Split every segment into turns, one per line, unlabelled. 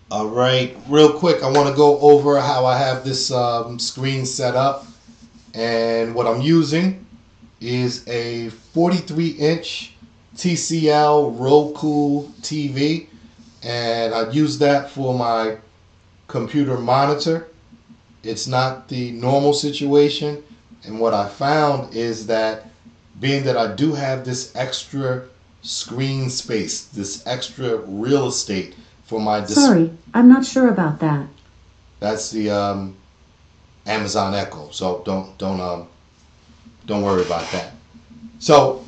All right, real quick, I want to go over how I have this screen set up, and what I'm using is a 43-inch TCL Roku TV, and I use that for my computer monitor. It's not the normal situation, and what I found is that being that I do have this extra screen space, this extra real estate for my
Sorry, I'm not sure about that.
that's the Amazon Echo. So don't worry about that. So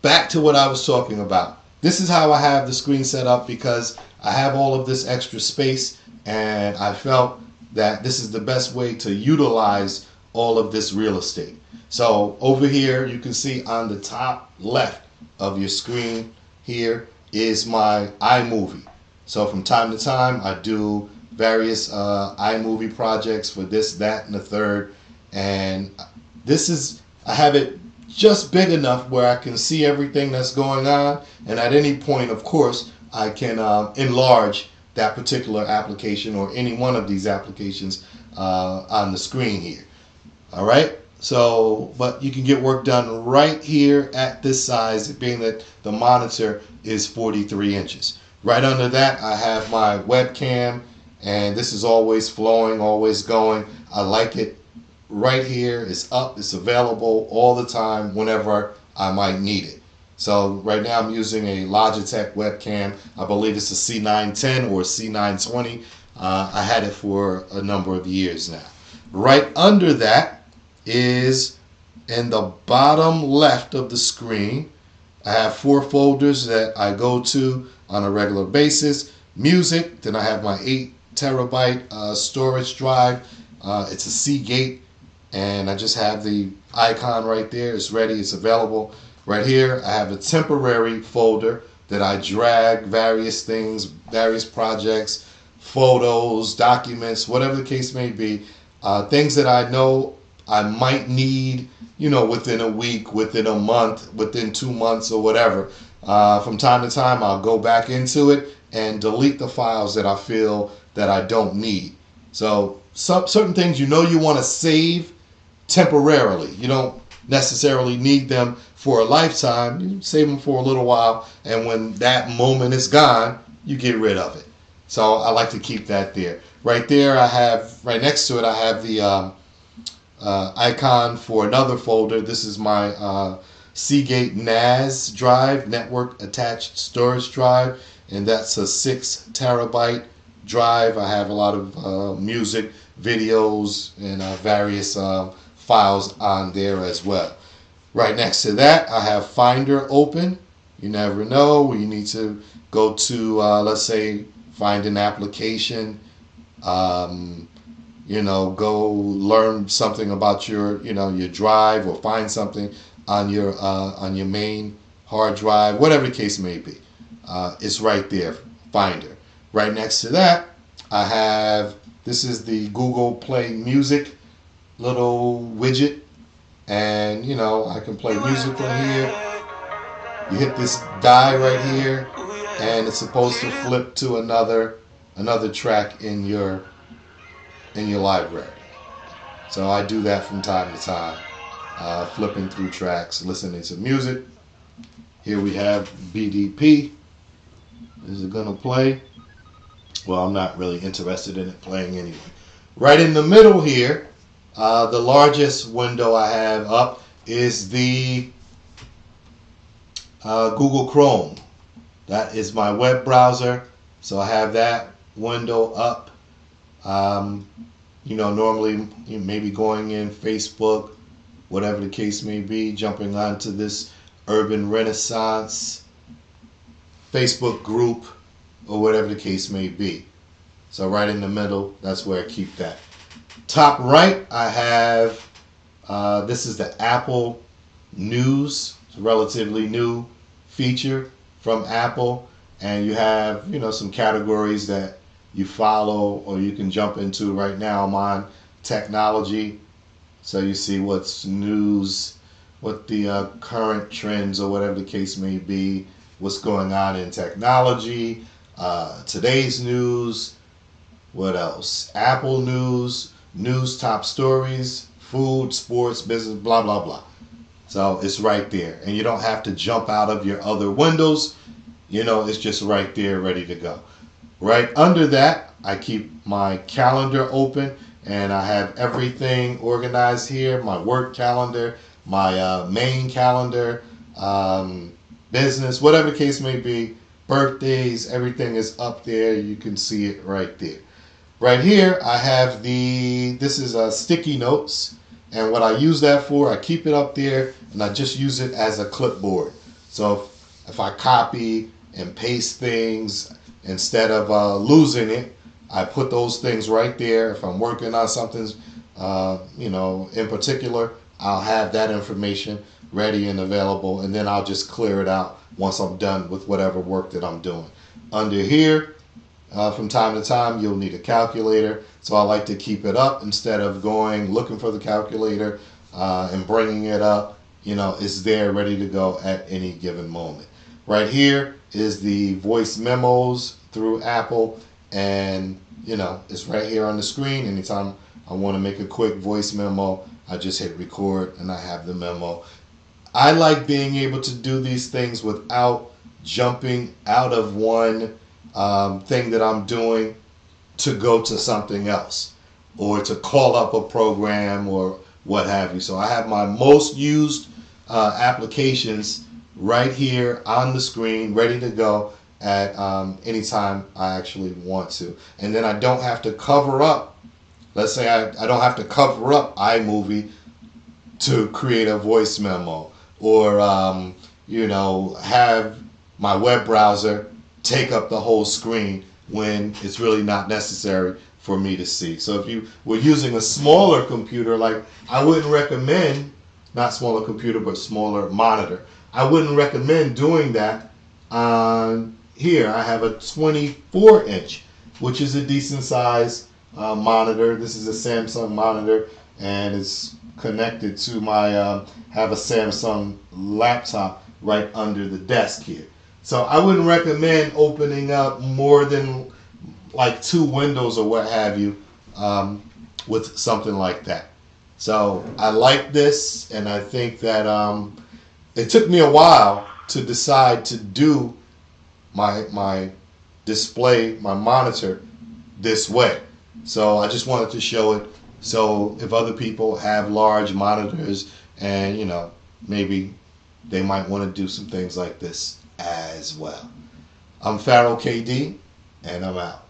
back to what I was talking about. This is how I have the screen set up because I have all of this extra space, and I felt that this is the best way to utilize all of this real estate. So over here, you can see on the top left of your screen here is my iMovie. So from time to time, I do various iMovie projects for this, that, and the third. And this is, I have it just big enough where I can see everything that's going on. And at any point, of course, I can enlarge that particular application or any one of these applications on the screen here. All right. So, but you can get work done right here at this size, being that the monitor is 43 inches. Right under that, I have my webcam, and this is always flowing, always going. I like it right here. It's up, it's available all the time whenever I might need it. So right now I'm using a Logitech webcam. I believe it's a C910 or C920. I had it for a number of years now. Right under that is in the bottom left of the screen. I have 4 folders that I go to on a regular basis. Music, then I have my 8 terabyte storage drive. It's a Seagate, and I just have the icon right there. It's ready, it's available. Right here, I have a temporary folder that I drag various things, various projects, photos, documents, whatever the case may be, things that I know I might need, within a week, within a month, within 2 months, or whatever. From time to time, I'll go back into it and delete the files that I feel that I don't need. So, certain things you want to save temporarily. You don't necessarily need them for a lifetime. You save them for a little while, and when that moment is gone, you get rid of it. So I like to keep that there. Right there, I have right next to it. I have the icon for another folder. This is my Seagate NAS drive, network attached storage drive, and that's a 6 terabyte drive. I have a lot of music, videos, and various files on there as well. Right next to that, I have Finder open. You never know. You need to go to, let's say, find an application. Um, go learn something about your drive, or find something on your main hard drive, whatever the case may be. It's right there, Finder. Right next to that, I have, this is the Google Play Music little widget, and I can play music from here. You hit this die right here, and it's supposed to flip to another track in your library. So I do that from time to time, flipping through tracks, listening to music. Here we have BDP. Is it gonna play? Well, I'm not really interested in it playing anyway. Right in the middle here, the largest window I have up is the Google Chrome. That is my web browser. So I have that window up. Um, normally maybe going in Facebook, whatever the case may be, jumping onto this Urban Renaissance Facebook group, or whatever the case may be. So right in the middle, that's where I keep that. Top right, I have, this is the Apple News. It's a relatively new feature from Apple. And you have, some categories that you follow or you can jump into. Right now I'm on technology. So you see what's news, what the current trends or whatever the case may be, what's going on in technology, today's news, What else? Apple News, news top stories, food, sports, business, blah, blah, blah. So it's right there. And you don't have to jump out of your other windows. It's just right there, ready to go. Right under that, I keep my calendar open and I have everything organized here, my work calendar, my main calendar, um, business, whatever the case may be, birthdays, everything is up there. You can see it right there. Right here, I have this is sticky notes. And what I use that for, I keep it up there and I just use it as a clipboard. So if I copy and paste things, instead of losing it, I put those things right there. If I'm working on something, in particular, I'll have that information ready and available, and then I'll just clear it out once I'm done with whatever work that I'm doing. Under here, from time to time, you'll need a calculator, so I like to keep it up instead of going looking for the calculator and bringing it up. It's there ready to go at any given moment. Right here is the voice memos through Apple, and it's right here on the screen. Anytime I want to make a quick voice memo, I just hit record and I have the memo. I like being able to do these things without jumping out of one thing that I'm doing to go to something else or to call up a program or what have you. So I have my most used applications right here on the screen, ready to go at any time I actually want to. And then I don't have to cover up, let's say I don't have to cover up iMovie to create a voice memo or, have my web browser take up the whole screen when it's really not necessary for me to see. So if you were using a smaller computer, like I wouldn't recommend, not smaller computer, but smaller monitor, I wouldn't recommend doing that on here. I have a 24-inch, which is a decent size monitor. This is a Samsung monitor, and it's connected to my have a Samsung laptop right under the desk here. So I wouldn't recommend opening up more than like two windows or what have you with something like that. So I like this, and I think that it took me a while to decide to do my display, my monitor this way. So I just wanted to show it. So if other people have large monitors and maybe they might want to do some things like this as well. I'm Pharaoh KD, and I'm out.